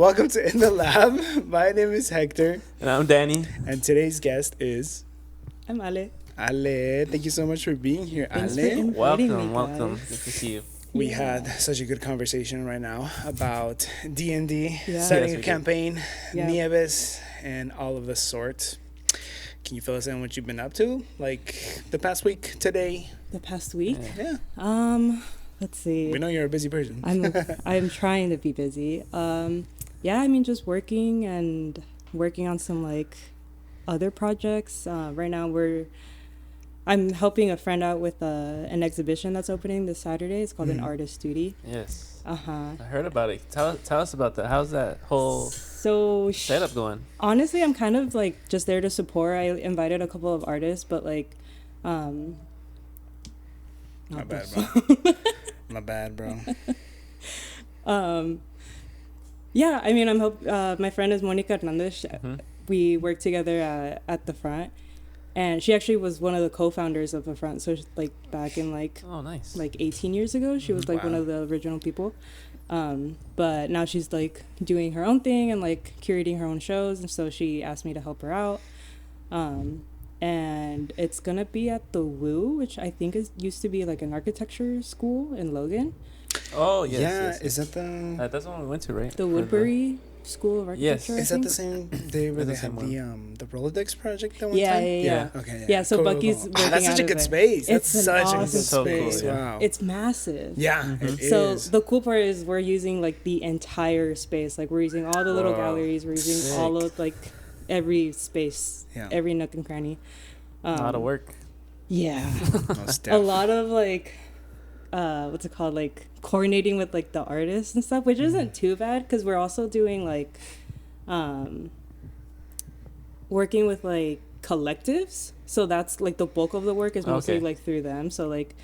Welcome to In the Lab. My name is Hector. And I'm Danny. And today's guest is... I'm Ale. Ale. Thank you so much for being here, Thanks Ale. for inviting me, Welcome. guys. Good to see you. We had such a good conversation right now about D&D, Yeah. starting Yes, a we campaign, Yeah. Nieves, and all of the sorts. Can you fill us in what you've been up to? Like the past week, today? The past week? Yeah. Let's see. We know you're a busy person. I'm trying to be busy. Yeah, I mean, just working on some like other projects. Right now I'm helping a friend out with an exhibition that's opening this Saturday. It's called An Artist Duty. Yes. Uh-huh. I heard about it. Tell us about that. How's that whole setup going? Honestly, I'm kind of like just there to support. I invited a couple of artists, but like Not bad, bro. Not bad, bro. Yeah, I mean, my friend is Monica Hernandez. Mm-hmm. We work together at the front, and she actually was one of the co-founders of the front. So like back in Nice. like 18 years ago, she was like one Wow. of the original people. But now she's like doing her own thing and like curating her own shows, and so she asked me to help her out. And it's gonna be at the Woo, which I think used to be like an architecture school in Logan. Oh yes. Yeah, yes. is that the... That's the one we went to, right? The Woodbury School of Yes. Architecture. I Is that think. the same day where they That's the had same the Rolodex project that one Yeah, time? yeah. Okay, yeah. Yeah, so Cool, Bucky's cool. working That's such out a of good it. space. That's It's an such a awesome good So cool, space. yeah. Wow. It's massive. Yeah, it So is. the cool part is we're using like the entire space. Like we're using all the little Wow. galleries. We're using Sick. all of like every space, Yeah. every nook and cranny. A lot of work. Yeah, Most a def. lot of like, what's it called? Like coordinating with like the artists and stuff, which isn't too bad because we're also doing like, working with like collectives. So that's like the bulk of the work is mostly Okay. like through them. So like,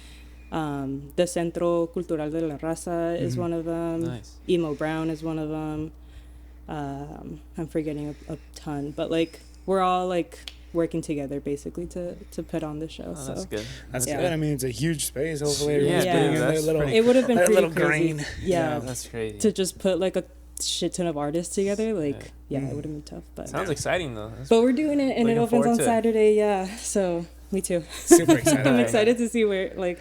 the Centro Cultural de la Raza is one of them. Nice. Emo Brown is one of them. I'm forgetting a ton, but like we're all like working together basically to put on the show. Oh, that's good. That's Yeah. good. I mean, it's a huge space. Hopefully, Yeah, everyone's dude, putting in that's their little, pretty It would have been their pretty little crazy. grain. Yeah, That's crazy. to just put like a shit ton of artists together, like Yeah. it would have been tough. But Sounds exciting though. That's but we're doing it, and it Looking opens forward on to it. Saturday. Yeah, so me too. Super excited. I'm excited to see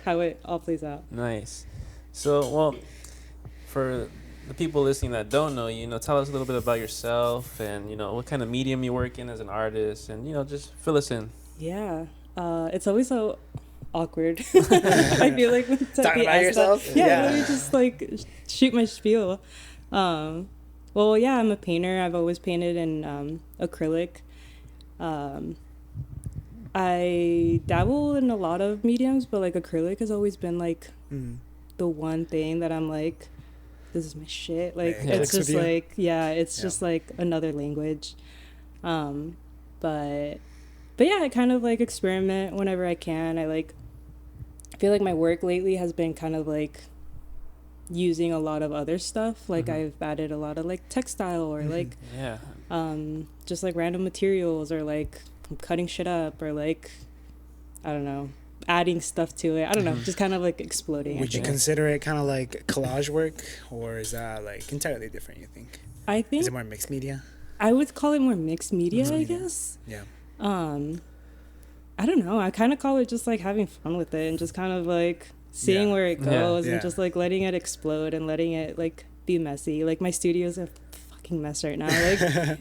how it all plays out. nice. So, well, for the people listening that don't know you, tell us a little bit about yourself and, what kind of medium you work in as an artist and, just fill us in. Yeah, it's always so awkward. I feel like when Talking about yourself? Yeah, Yeah. let me just like shoot my spiel. Well, yeah, I'm a painter. I've always painted in acrylic. I dabble in a lot of mediums, but like acrylic has always been like the one thing that I'm like, this is my shit. Like Yeah, it's clicks with just you. like, yeah, it's Yeah. just like another language. But yeah, I kind of like experiment whenever I can. I feel like my work lately has been kind of like using a lot of other stuff. Like I've added a lot of like textile or like Yeah. just like random materials, or like cutting shit up, or like I don't know, adding stuff to it. I don't know, just kind of like exploding. Would you consider it kind of like collage work, or is that like entirely different, you think? I think Is it more mixed media? I would call it more mixed media, Mixed I media. guess. Yeah. I don't know. I kind of call it just like having fun with it and just kind of like seeing Yeah. where it Yeah. goes Yeah. and just like letting it explode and letting it like be messy. Like my studio's a fucking mess right now, like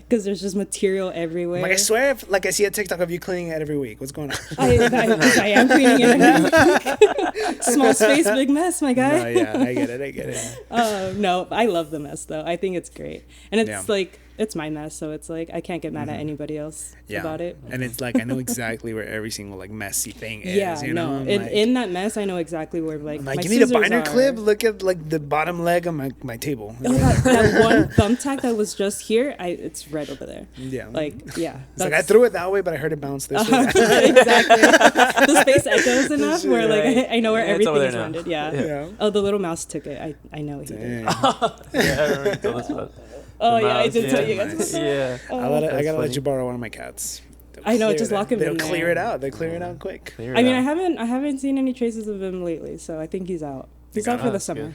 because there's just material everywhere. Like I swear, I see a TikTok of you cleaning it every week. What's going on? I am cleaning it. Small space, big mess, my guy. No, yeah, I get it. No, I love the mess though. I think it's great, and it's Yeah. like it's my mess, so it's like I can't get mad at anybody else Yeah. about it. And it's like I know exactly where every single like messy thing is. Yeah, you no. know? I'm In, like, in that mess, I know exactly where like I'm my like, you need a scissors binder are. clip? Look at like the bottom leg of my table. Oh, that one thumbtack that was just here, it's right over there. Yeah. Like, yeah. It's like I threw it that way, but I heard it bounce this way. Exactly. The space echoes enough where like Right. I know where Yeah, it's everything over there is now. landed. Yeah. Yeah. Oh, the little mouse took it. I know he did. Dang. Yeah, I remember you told us about Oh the yeah, I mouse. did tell you Nice. guys. Yeah. I Oh. gotta funny. let you borrow one of my cats. They'll I know, clear just that. lock him They'll in clear there. it out. They clear it out quick. Clear I it mean, out. I haven't seen any traces of him lately, so I think he's out. He's got out for him. the That's summer. good.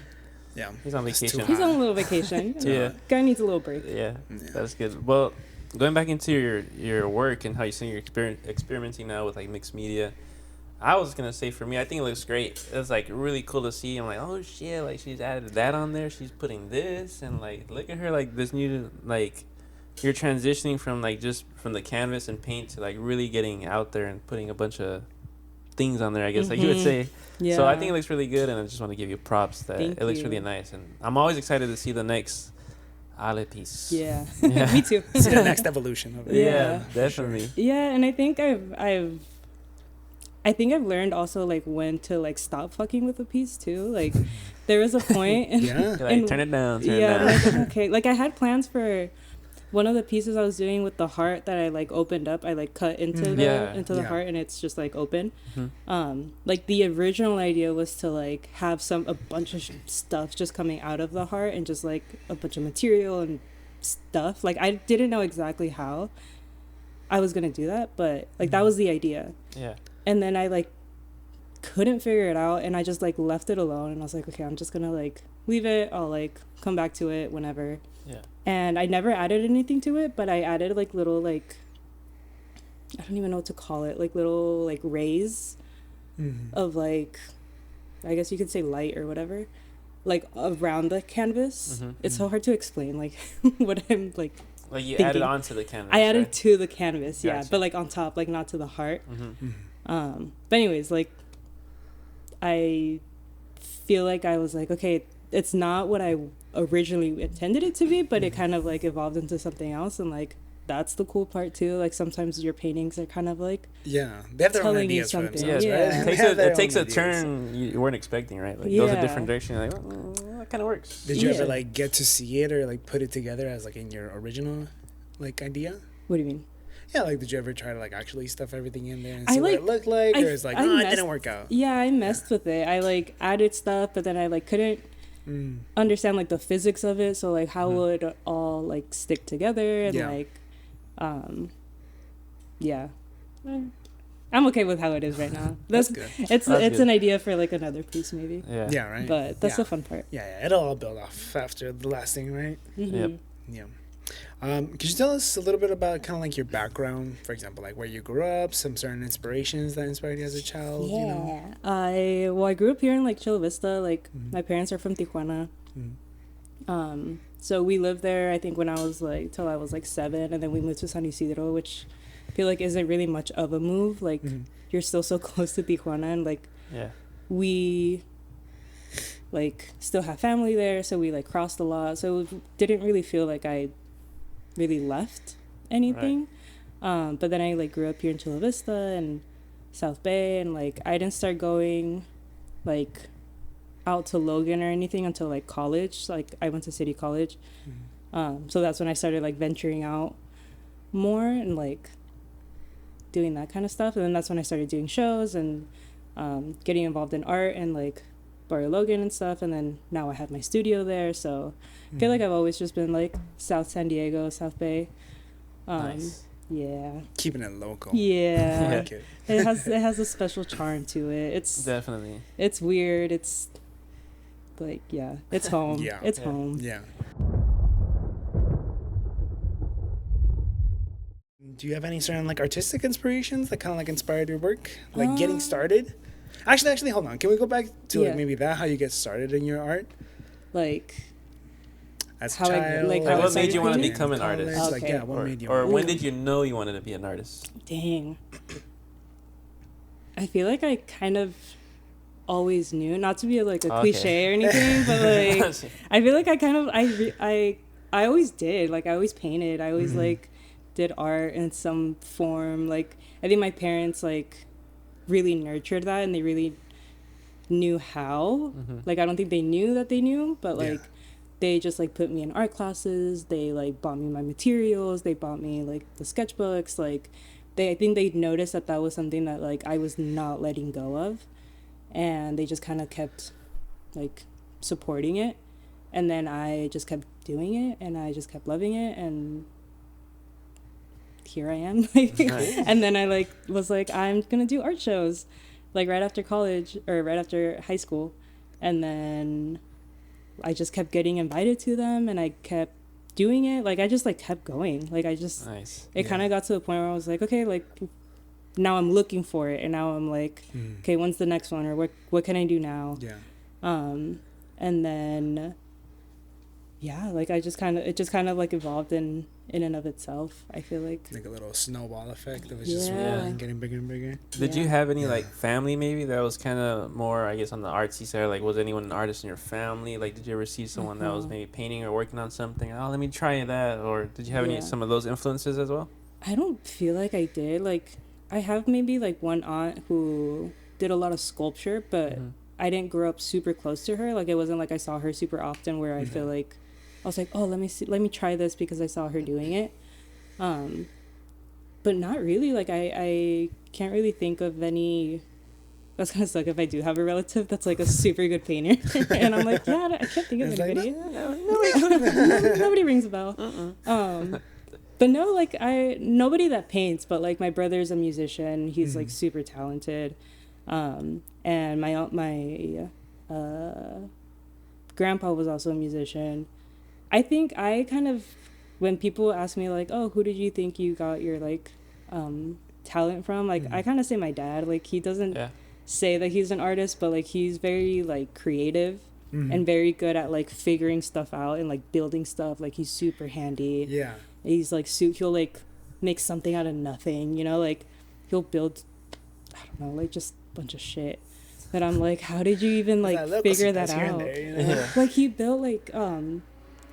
Yeah. He's on It's too vacation. He's on a hot. little vacation. Yeah. Guy needs a little break. Yeah, Yeah. that's good. Well, going back into your work and how you say you're experimenting now with like mixed media, I was gonna say for me, I think it looks great. It's like really cool to see. I'm like, oh shit, like she's added that on there. She's putting this, and like look at her, like this new like you're transitioning from like just from the canvas and paint to like really getting out there and putting a bunch of things on there. I guess like you would say. Yeah. So I think it looks really good, and I just want to give you props that Thank it looks you. really nice, and I'm always excited to see the next Ale piece. Yeah. Yeah. Me too. See the next evolution of it. Yeah, Yeah. definitely. Yeah, and I think I've learned also like when to like stop fucking with a piece too. Like there was a point Yeah. You're like, turn it down, turn it yeah, down. like, okay. Like I had plans for one of the pieces I was doing with the heart that I like opened up. I like cut into Mm. the Yeah. into the heart and it's just like open. Mhm. Like the original idea was to like have a bunch of stuff just coming out of the heart and just like a bunch of material and stuff. Like I didn't know exactly how I was gonna do that, but like that was the idea. Yeah. And then I like couldn't figure it out and I just like left it alone and I was like, okay, I'm just gonna like leave it. I'll like come back to it whenever. Yeah. And I never added anything to it, but I added like little like I don't even know what to call it, like little like rays Mm-hmm. of like I guess you could say light or whatever, like around the canvas. Mhm. It's so hard to explain like what I'm like Like you thinking. added onto the canvas. I added right? to the canvas, yeah, Gotcha. but like on top, like not to the heart. Mhm. But anyways, like I feel like I was like, okay, it's not what I originally intended it to be, but it kind of like evolved into something else, and like that's the cool part too. Like sometimes your paintings are kind of like Yeah. They have their own Telling you ideas for something. themselves, Yeah, right? Yeah. it They takes have their it takes own a ideas. turn you weren't expecting, right? Like goes a Yeah. different direction. You're like, that kind of works. Did you ever Yeah. like get to see it or like put it together as like in your original like idea? what do you mean? Yeah, like did you ever try to like actually stuff everything in there and I, see what like- it looked like? I- Or it's like, I no, it messed- didn't work out. Yeah, I messed with it. I like added stuff, but then I like couldn't Mm. understand like the physics of it. So like how Mhm. would it all like stick together and Yeah. like yeah. I'm okay with how it is right now. That's That's good. it's That's it's good. an idea for like another piece maybe. Yeah. Yeah, right. But that's yeah. the fun part. Yeah, yeah, it'll all build off after the last thing, right? Mhm. Yep. Yeah. Could you tell us a little bit about kind of like your background, for example, like where you grew up, some certain inspirations that inspired you as a child, you know? I grew up here in like Chula Vista. Like Mhm. my parents are from Tijuana. Mhm. So we lived there I think when I was like till I was like 7, and then we moved to San Isidro, which I feel like isn't really much of a move. Like Mhm. you're still so close to Tijuana, and like Yeah. we like still have family there, so we like crossed a lot. So it didn't really feel like I really left anything. But then I like grew up here in Chula Vista and South Bay, and like I didn't start going like out to Logan or anything until like college. Like I went to City College. So that's when I started like venturing out more and like doing that kind of stuff. And then that's when I started doing shows and getting involved in art and like Barrio Logan and stuff. And then now I have my studio there. So I feel like I've always just been like South San Diego, South Bay. Nice. Yeah. Keeping it local. Yeah. I like it. it has a special charm to it. Definitely. It's weird. It's like, yeah, it's home. Yeah. It's Yeah. home. Yeah. Do you have any certain like artistic inspirations that kind of like inspired your work, like getting started? Actually, hold on. Can we go back to like Yeah. maybe that how you get started in your art Like, as How a I- child? like, Like, how what I made you want to started? become an artist? College, Like Okay. yeah, what made you? Or when Yeah. did you know you wanted to be an artist? dang. I feel like I kind of always knew, not to be like a Okay. cliche or anything, but like I feel like I kind of I always did. Like I always painted. I always like did art in some form. Like I think my parents like really nurtured that, and they really knew how. Like I don't think they knew that they knew, but Yeah. like they just like put me in art classes. They like bought me my materials. They bought me like the sketchbooks. Like I think they noticed that that was something that like I was not letting go of, and they just kind of kept like supporting it. And then I just kept doing it, and I just kept loving it, and here I am. Nice. And then I like was like, I'm gonna do art shows like right after college or right after high school. And then I just kept getting invited to them, and I kept doing it. Like I just like kept going. Like I just Nice. it kind of got to the point where I was like, okay, like now I'm looking for it, and now I'm like, okay, when's the next one, or what can I do now? Yeah. And then yeah, like it just kind of like evolved in and of itself. I feel like Like a little snowball effect of it just Yeah. rolling, getting bigger and bigger. Did you Yeah. have any Yeah. like family maybe that was kind of more, I guess, on the artsy side? Like, was anyone an artist in your family? Like, did you ever see someone that was maybe painting or working on something? Oh, let me try that. Or did you have Yeah. some of those influences as well? I don't feel like I did. Like I have maybe like one aunt who did a lot of sculpture, but I didn't grow up super close to her. Like it wasn't like I saw her super often where I feel like I was like, oh, let me try this because I saw her doing it. But not really. Like I can't really think of any. That's gonna suck if I do have a relative that's like a super good painter, and I'm like, yeah, I can't think of It's like, anybody. no. Nobody rings a bell. But no, like nobody that paints. But like my brother's a musician. He's like super talented, and my grandpa was also a musician. I think I kind of, when people ask me like, oh, who did you think you got your like talent from? Like I kind of say my dad. Like he doesn't say that he's an artist, but like he's very like creative and very good at like figuring stuff out and like building stuff. Like he's super handy. Yeah. He's like he'll like make something out of nothing, you know, like he'll build, I don't know, like just a bunch of shit that I'm like, how did you even like figure that out? There, you know? Like he built like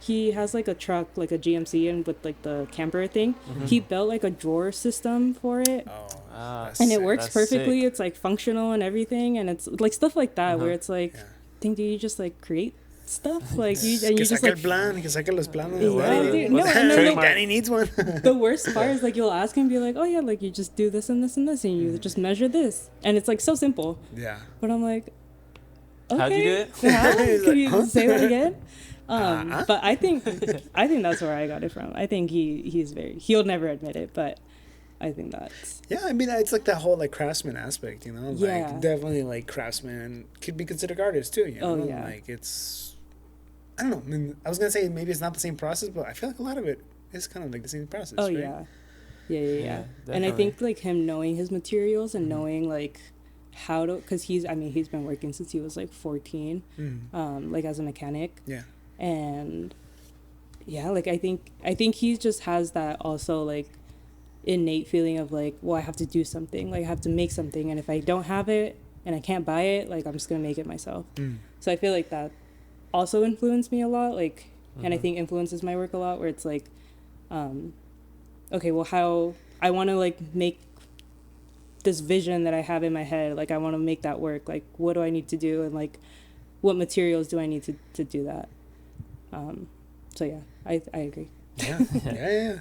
he has like a truck, like a GMC, and with like the camper thing, he built like a drawer system for it. And it works perfectly. It's like functional and everything, and it's like stuff like that where it's like, do you just like create stuff like you just like que saque los planos. Yeah, dude. No, Danny needs one. the worst part is like you'll ask him and be like, oh yeah, like you just do this and this and this, and you just measure this, and it's like so simple. Yeah. But I'm like, okay, How'd you do it? How? Can like, you say that again? Uh-huh. But I think that's where I got it from. I think he'll never admit it, but I think that's I mean, it's like that whole like craftsman aspect, you know. Yeah. Like definitely like craftsmen could be considered artists too, you know. Oh, yeah. Like it's, I don't know. I mean, I was gonna say maybe it's not the same process, but I feel like a lot of it is kind of like the same process. oh right? yeah. And I think like him knowing his materials and knowing like how to, because he's been working since he was like 14, like as a mechanic. Yeah. And yeah, like I think he just has that also like innate feeling of like, well, I have to do something, like I have to make something, and if I don't have it and I can't buy it, like I'm just gonna make it myself. So I feel like that also influenced me a lot, like and I think influences my work a lot, where it's like okay, well, how I want to like make this vision that I have in my head, like I want to make that work, like what do I need to do, and like what materials do I need to do that. So yeah, I agree. Yeah.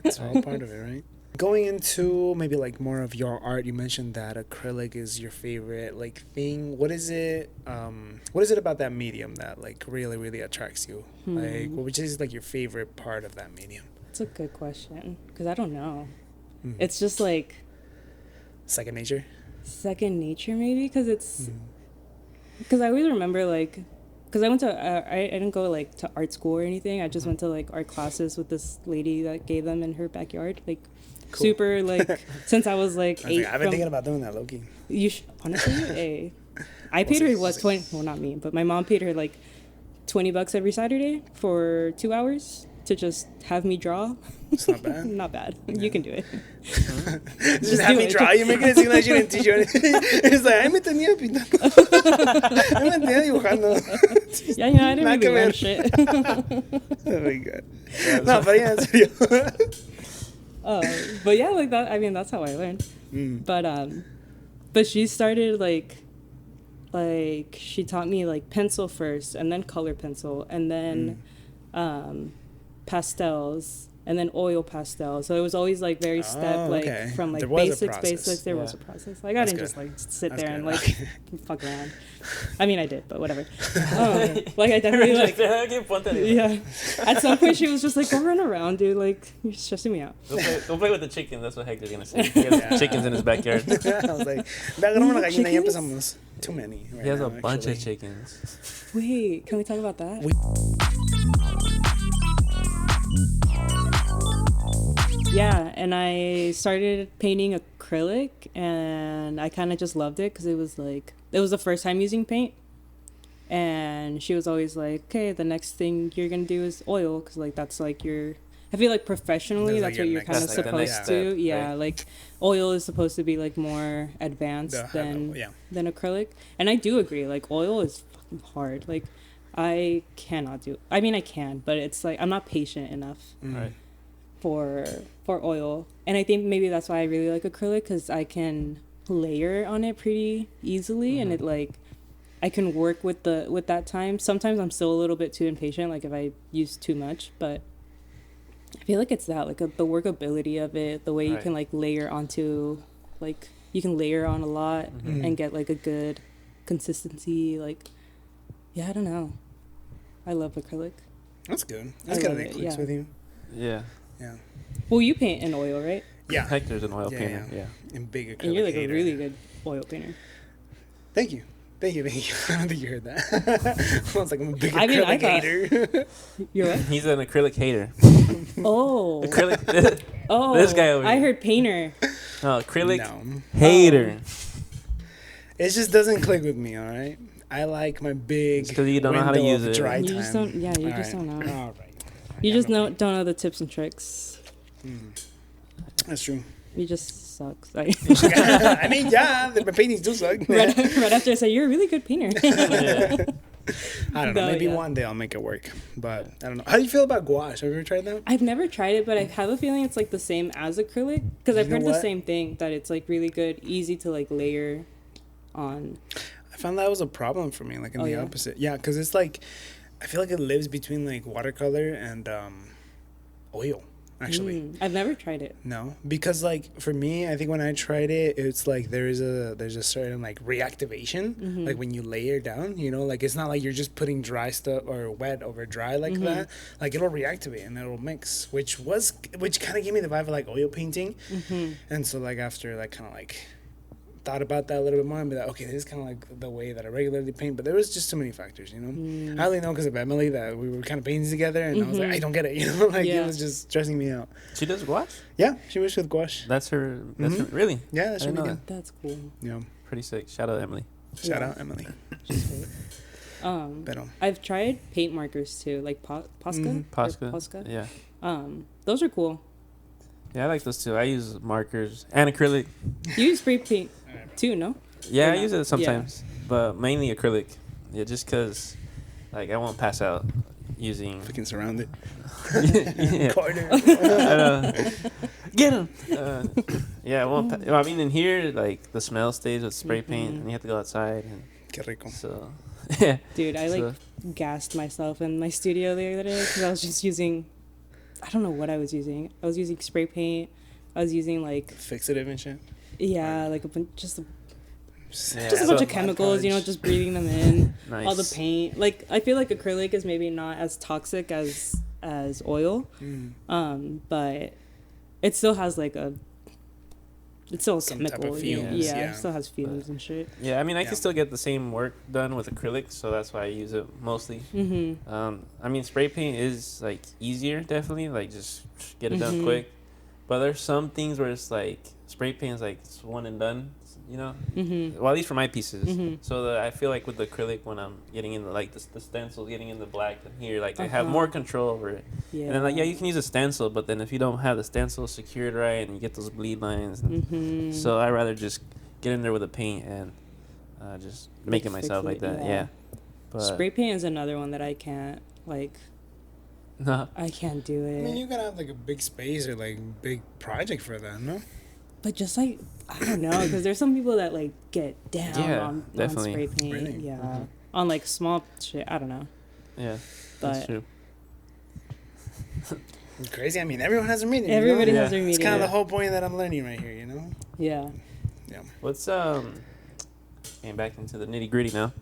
It's all part of it, right? Going into maybe like more of your art, you mentioned that acrylic is your favorite like thing. What is it about that medium that like really, really attracts you? Like which is like your favorite part of that medium? It's a good question, because I don't know. It's just like Second nature maybe, because it's because I always remember like, because I went to I didn't go like to art school or anything. I just went to like art classes with this lady that gave them in her backyard, like cool. Super like since I was like 8. I've been thinking about doing that, low-key. You honestly, I paid her what 20. Well, not me, but my mom paid her like $20 every Saturday for 2 hours to just have me draw. It's not bad. Not bad. Yeah. You can do it. Just have me draw. You make it seem like she didn't teach you anything. It's like, ay, me tenía pintando. Ay, me tenía dibujando. Yeah, you know, I didn't really learn shit. Oh my God. No, but yeah, en serio. But yeah, like that. I mean, that's how I learned. But she started like she taught me like pencil first, and then color pencil, and then pastels, and then oil pastel. So it was always like very step from like there was basics. There was a process. Like I didn't just like sit there and like fuck around. I mean, I did, but whatever. Like I definitely like yeah. At some point, she was just like, "Go run around, dude. Like you're stressing me out." Go play with the chickens. That's what Hector's gonna say. He has chickens in his backyard. I was like, ya empezamos. Too many. Right He has now, a bunch of chickens. Wait, can we talk about that? Yeah, and I started painting acrylic, and I kind of just loved it because it was the first time using paint. And she was always like, okay, the next thing you're going to do is oil because, like, that's, like, I feel like professionally, that's what you're kind of supposed to. Yeah, right? Like, oil is supposed to be, like, more advanced than acrylic. And I do agree. Like, oil is fucking hard. Like, I cannot do... I mean, I can, but it's, like, I'm not patient enough. Right. For oil. And I think maybe that's why I really like acrylic because I can layer on it pretty easily and it like I can work with that time. Sometimes I'm still a little bit too impatient, like if I use too much, but I feel like it's that, like the workability of it, the way you can like layer onto, like you can layer on a lot and get like a good consistency. Like, yeah, I don't know. I love acrylic. That's good. That's good that it clicks with you. Yeah. Yeah. Well, you paint in oil, right? Yeah. Hector's an oil painter. Yeah. And big acrylic. And you're like hater. a really good oil painter. Thank you. I don't think you heard that. I was like, I'm a big acrylic hater. You're what? He's an acrylic hater. Oh. Acrylic. This guy over here. I heard painter. No, acrylic hater. It just doesn't click with me, all right? I like my big because you don't know how to use it. Dry you time. just don't. Yeah, you just don't know. All right. You just don't know the tips and tricks. That's true. You just suck. I mean, yeah, my paintings do suck. right after I say you're a really good painter. I don't know. Maybe one day I'll make it work, but I don't know. How do you feel about gouache? Have you ever tried that? I've never tried it, but I have a feeling it's like the same as acrylic because I've heard the same thing, that it's like really good, easy to like layer on. I found that was a problem for me, like in the opposite. Yeah, because it's like, I feel like it lives between like watercolor and oil. Actually, I've never tried it. No, because like for me, I think when I tried it, it's like there's a certain like reactivation, like when you layer down, you know, like it's not like you're just putting dry stuff or wet over dry like that. Like it'll reactivate and it'll mix, which kind of gave me the vibe of like oil painting. And so like after like kind of like thought about that a little bit more and be like, okay, this is kind of like the way that I regularly paint, but there was just too many factors, you know. I only know because of Emily that we were kind of painting together, and I was like, I don't get it, you know, like it was just stressing me out. She does gouache? Yeah, she works with gouache. That's her. Really? Yeah, that's really good. That's cool. Yeah, pretty sick. Shout out Emily. Shout out Emily. I've tried paint markers too, like Posca. Posca. Yeah. Those are cool. Yeah, I like those too. I use markers and acrylic. You use spray paint too, no? Yeah, I use it sometimes, but mainly acrylic. Yeah, just because, like, I won't pass out using. Fucking surrounded. Yeah. Corner. Get him. Yeah, I won't. I mean, in here, like the smell stays with spray paint, and you have to go outside. And Qué rico. so, yeah. Dude, I gassed myself in my studio the other day because I was just using. I don't know what I was using. I was using spray paint. I was using like fixative and shit. Yeah, like a bunch of chemicals, you know, just breathing them in. Nice. All the paint. Like I feel like acrylic is maybe not as toxic as oil, but it still has like it's still some chemical. type of fumes. Yeah, it still has fumes and shit. Yeah, I mean, I can still get the same work done with acrylic, so that's why I use it mostly. I mean, spray paint is like easier, definitely, like just get it done quick. But there's some things where it's like spray paint is like it's one and done, you know. Well, at least for my pieces. So I feel like with the acrylic, when I'm getting in like the stencil, getting in the black and here, like I have more control over it. Yeah. And then like you can use a stencil, but then if you don't have the stencil secured right and you get those bleed lines, so I rather just get in there with the paint and just make it myself like that. Yeah. But spray paint is another one that I can't like. No. I can't do it. I mean, you gotta have like a big space or like big project for that, no? But just like, I don't know, because there's some people that like get down on spray paint. Really? Yeah. On like small shit, I don't know. Yeah, but that's true. Crazy. I mean, everyone has a medium. Everybody you know? has their medium. It's kind of the whole point that I'm learning right here, you know? Yeah. Yeah. What's getting back into the nitty gritty now?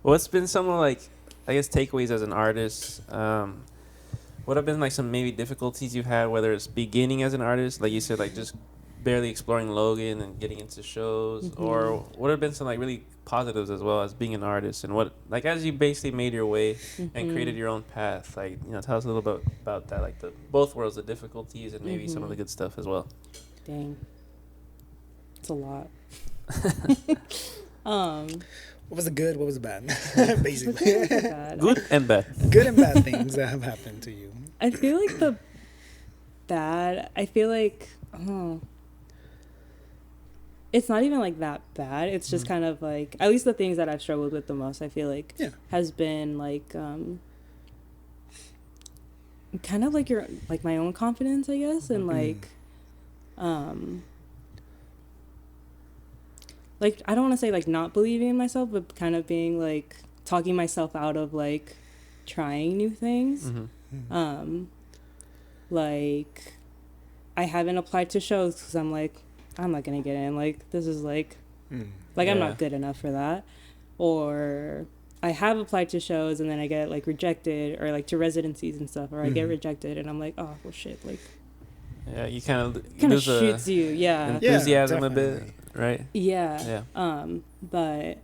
What's been some of like, I guess, takeaways as an artist? What have been like some maybe difficulties you've had, whether it's beginning as an artist, like you said, like just barely exploring Logan and getting into shows, or what have been some like really positives as well as being an artist, and what like as you basically made your way and created your own path, like tell us a little bit about that, like the both worlds, the difficulties and maybe some of the good stuff as well. Dang, it's a lot. What was the good? What was the bad? Basically, Good and bad. Good and bad things that have happened to you. I feel like the bad. I feel like it's not even like that bad. It's just kind of like, at least the things that I've struggled with the most, I feel like has been like kind of like your like my own confidence, I guess, and like I don't want to say like not believing in myself, but kind of being like talking myself out of like trying new things. Like I haven't applied to shows because I'm like, I'm not gonna get in, like this is like I'm not good enough for that. Or I have applied to shows and then I get like rejected, or like to residencies and stuff, or I get rejected and I'm like, oh well shit, like you kind of shoots you enthusiasm a bit, right? But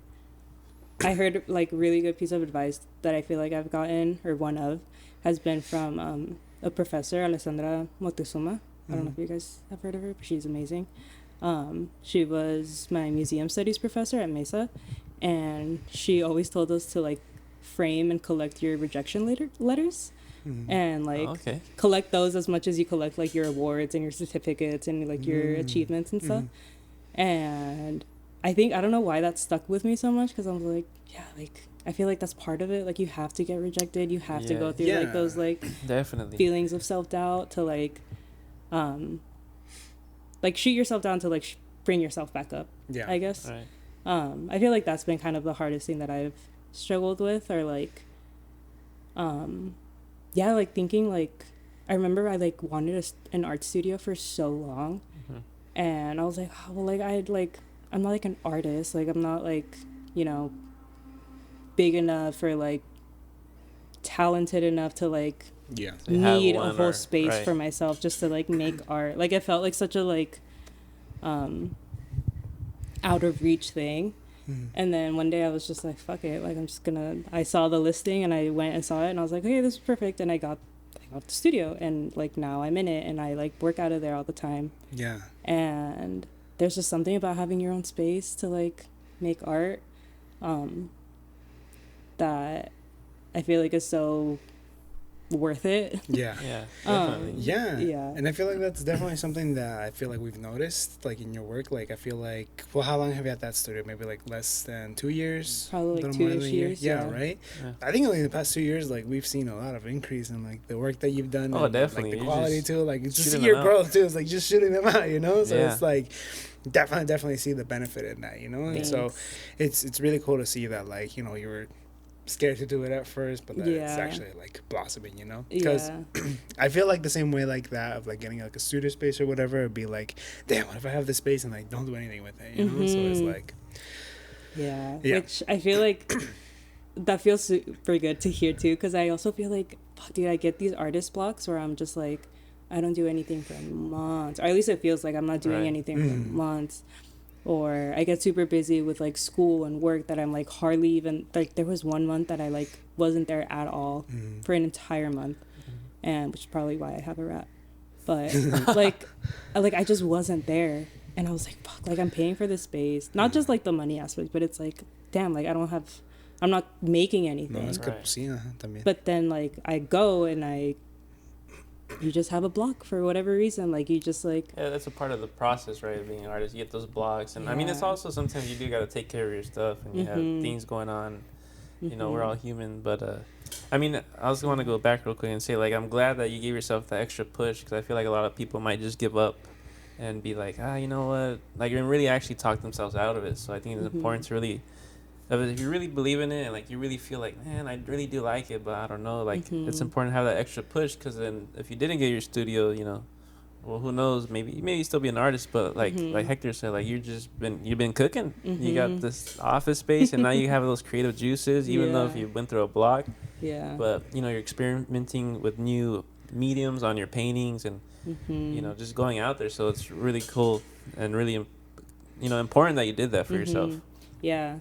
I heard like really good piece of advice that I feel like I've gotten, or one of, has been from a professor, Alessandra Moctezuma. I don't know if you guys have heard of her, but she's amazing. She was my museum studies professor at Mesa, and she always told us to like frame and collect your rejection letters, and like collect those as much as you collect like your awards and your certificates and like your achievements and stuff. And I don't know why that stuck with me so much, because I was like, yeah, like I feel like that's part of it. Like you have to get rejected, you have to go through like those like definitely feelings of self-doubt to like shoot yourself down to like bring yourself back up, I guess. Right. I feel like that's been kind of the hardest thing that I've struggled with, or like like thinking like, I remember I like wanted an art studio for so long, and I was like, oh, well, like I'm not like an artist, like I'm not like big enough or like talented enough to like need a whole space for myself just to like make art. Like it felt like such a like out of reach thing. And then one day I was just like, fuck it, like I saw the listing and I went and saw it and I was like, okay, this is perfect, and I got the studio, and like now I'm in it and I like work out of there all the time. And there's just something about having your own space to like make art that I feel like is so worth it. Definitely. And I feel like that's definitely something that I feel like we've noticed like in your work. Like I feel like, well, how long have you had that studio? Maybe like less than 2 years, probably like 2 years. Right. I think only in the past 2 years like we've seen a lot of increase in like the work that you've done. Definitely. Like the quality too, like it's just see your growth too. It's like just shooting them out, so it's like definitely see the benefit in that, and so it's really cool to see that, like, you were scared to do it at first, but that it's actually like blossoming, because I feel like the same way like that of like getting like a studio space or whatever, it'd be like, damn, what if I have this space and like don't do anything with it, so it's like which I feel like that feels super good to hear too, because I also feel like, fuck, dude, I get these artist blocks where I'm just like, I don't do anything for months, or at least it feels like I'm not doing anything for months. Or I get super busy with like school and work that I'm like hardly even, like there was 1 month that I like wasn't there at all for an entire month, and which is probably why I have a rat. But like I just wasn't there, and I was like, fuck, like I'm paying for this space, not just like the money aspect, but it's like, damn, like I'm not making anything. But then like I go and you just have a block for whatever reason, like you just like that's a part of the process, right, of being an artist. You get those blocks, and I mean it's also sometimes you do got to take care of your stuff, and you have things going on, we're all human. But I mean, I was going to go back real quick and say, like, I'm glad that you gave yourself the extra push, because I feel like a lot of people might just give up and be like, you know what, like, and really actually talk themselves out of it. So I think it's important to really if you really believe in it and like you really feel like, man, I really do like it, but I don't know, like it's important to have that extra push, because then if you didn't get your studio, you know, well, who knows, maybe you still be an artist, but like Hector said, like you've been cooking. You got this office space, and now you have those creative juices, even though if you went through a block. Yeah. But you know, you're experimenting with new mediums on your paintings, and you know, just going out there. So it's really cool and really, you know, important that you did that for yourself. Yeah,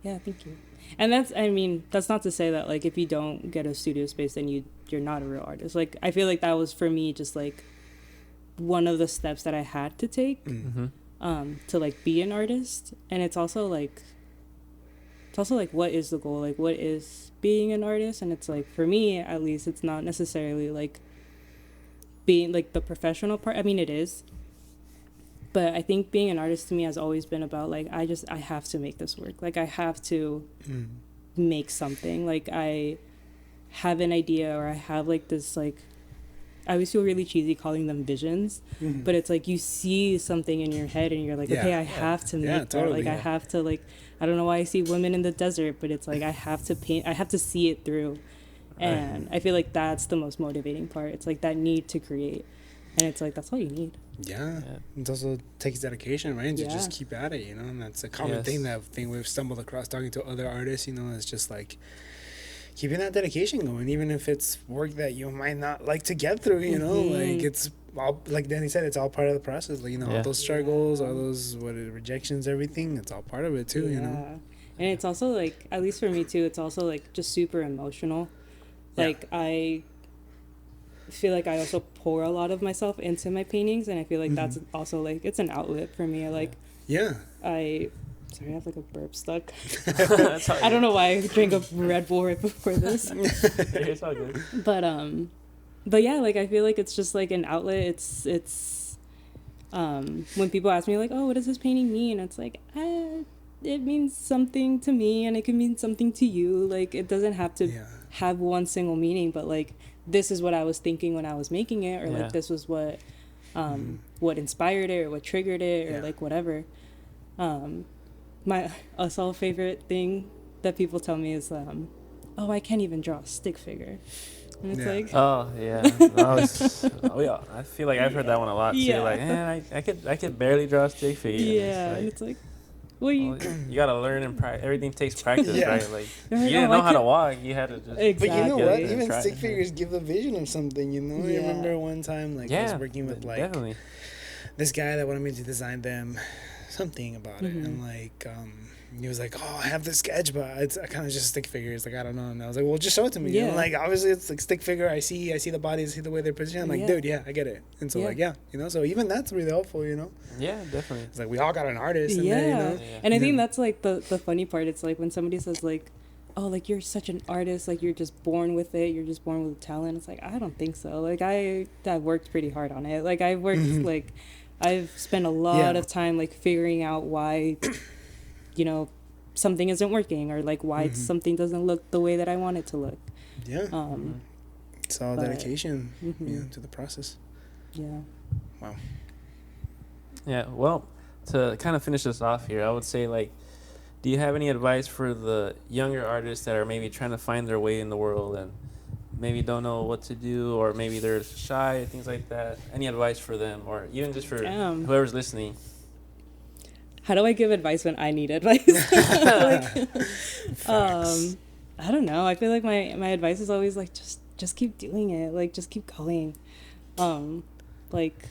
thank you. And that's not to say that like if you don't get a studio space, then you're not a real artist. Like I feel like that was for me just like one of the steps that I had to take to like be an artist. And it's also like what is the goal, like what is being an artist? And it's like, for me at least, it's not necessarily like being like the professional part. I mean, it is, but I think being an artist to me has always been about like I have to make this work. Like I have to make something. Like I have an idea, or I have like this, like I always feel really cheesy calling them visions, but it's like you see something in your head and you're like, okay, I have to make that. Like I have to, like, I don't know why I see women in the desert, but it's like I have to paint, I have to see it through. And I feel like that's the most motivating part. It's like that need to create. And it's like, that's all you need. Yeah. It also takes dedication, right? To just keep at it, you know? And that's a common thing we've stumbled across talking to other artists, you know? It's just like keeping that dedication going, even if it's work that you might not like to get through, you know? Like it's all, like Danny said, it's all part of the process. Like, you know, all those struggles, all those rejections, everything, it's all part of it too, you know? And it's also like, at least for me too, it's also like just super emotional. Like I feel like I also pour a lot of myself into my paintings, and I feel like that's also like it's an outlet for me. Like sorry, I have like a burp stuck. I don't know why I drank a Red Bull right before this. It's all good. But yeah, like I feel like it's just like an outlet. It's when people ask me like, oh, what does this painting mean? It's like it means something to me, and it can mean something to you. Like it doesn't have to have one single meaning, but like this is what I was thinking when I was making it, or like this was what inspired it, or what triggered it, or like whatever. My also favorite thing that people tell me is oh, I can't even draw a stick figure. And it's like, oh yeah, I feel like I've heard that one a lot too. Like, I could barely draw a stick figure. And it's like, well, you gotta learn and practice. Everything takes practice, right? Like you didn't know how to walk, you had to just. Exactly. But you know what? Even stick figures give the vision of something. You know, I remember one time like I was working with like this guy that wanted me to design them something about it, and like he was like, oh, I have this sketch, but it's kind of just stick figures, like I don't know. And I was like, well, just show it to me. And like obviously it's like stick figure, I see the bodies, I see the way they're positioned. I'm like, dude, I get it. And so like you know, so even that's really helpful, you know. Definitely. It's like we all got an artist in there, you know. And I think that's like the funny part. It's like when somebody says like, oh, like you're such an artist, like you're just born with it, you're just born with talent. It's like, I don't think so. Like I worked pretty hard on it. Like I worked like I've spent a lot of time like figuring out why you know something isn't working, or like why something doesn't look the way that I want it to look. It's all dedication to the process. Wow. Well, to kind of finish this off here, I would say, like, do you have any advice for the younger artists that are maybe trying to find their way in the world and maybe don't know what to do, or maybe they're shy, things like that? Any advice for them, or even just for whoever's listening? How do I give advice when I need advice? Like, I don't know. I feel like my advice is always like just keep doing it. Like just keep going. Like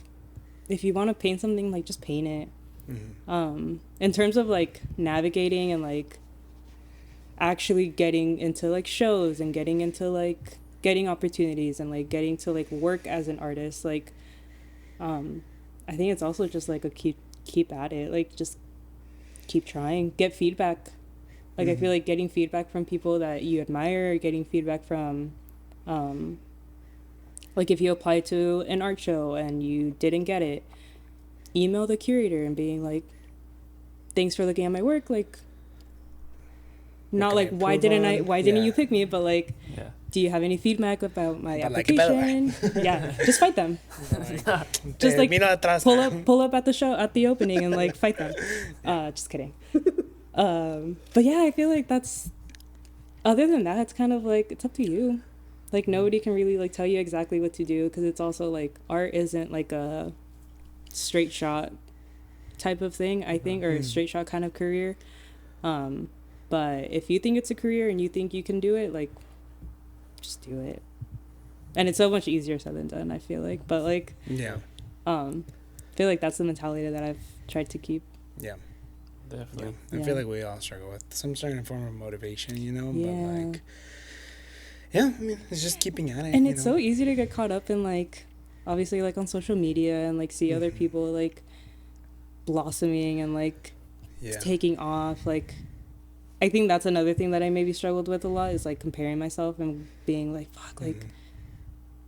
if you want to paint something, like just paint it. In terms of like navigating and like actually getting into like shows and getting into like getting opportunities and like getting to like work as an artist, like I think it's also just like a keep at it, like just keep trying, get feedback. Like I feel like getting feedback from people that you admire, getting feedback from like if you apply to an art show and you didn't get it, email the curator and being like, thanks for looking at my work, like not like why didn't you pick me, but like do you have any feedback about my application? Just fight them. Just like pull up at the show, at the opening, and like fight them. Just kidding. But yeah, I feel like that's, other than that, it's kind of like, it's up to you. Like nobody can really like tell you exactly what to do, because it's also like art isn't like a straight shot type of thing, I think, or a straight shot kind of career. But if you think it's a career and you think you can do it, like, just do it. And it's so much easier said than done, I feel like. But like, Yeah. I feel like that's the mentality that I've tried to keep. Yeah. Definitely. Yeah. I Yeah. feel like we all struggle with some certain form of motivation, you know? Yeah. But like, yeah, I mean, it's just keeping at it. And you it's know? so easy to get caught up in like, obviously like on social media and like see other people like blossoming and like Yeah. taking off. Like, I think that's another thing that I maybe struggled with a lot, is like comparing myself and being like, fuck, like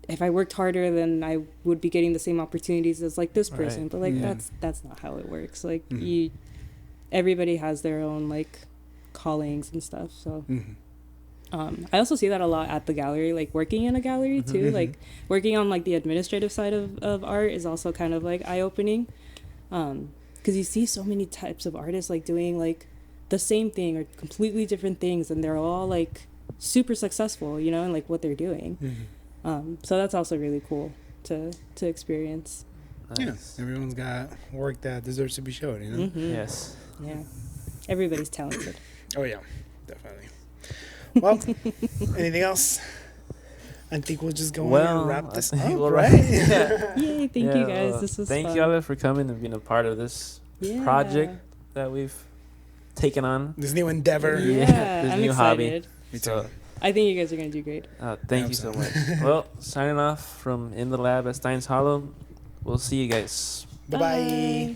if I worked harder, then I would be getting the same opportunities as like this person. Right. But like Yeah. that's not how it works. Like Mhm. everybody has their own like callings and stuff. So Mhm. I also see that a lot at the gallery, like working in a gallery too. Mhm. Like working on like the administrative side of art is also kind of like eye-opening, because you see so many types of artists like doing like the same thing or completely different things, and they're all like super successful, you know, in like what they're doing. So that's also really cool to experience. Nice. Yeah, everyone's got work that deserves to be showed, you know? Mhm. Yes. Yeah, everybody's talented. Oh, yeah, definitely. Well, anything else? I think we'll just go on and wrap this I up, think we'll right? Yeah. Yay, thank you guys. This was Thank fun. you, Ale, for coming and being a part of this Yeah. project that we've taken on. This new endeavor. Yeah, This I'm new hobby. excited. Me too. So, I think you guys are gonna do great. thank you so much. Well, signing off from In the Lab at Stein's Hollow. We'll see you guys. Bye-bye. Bye.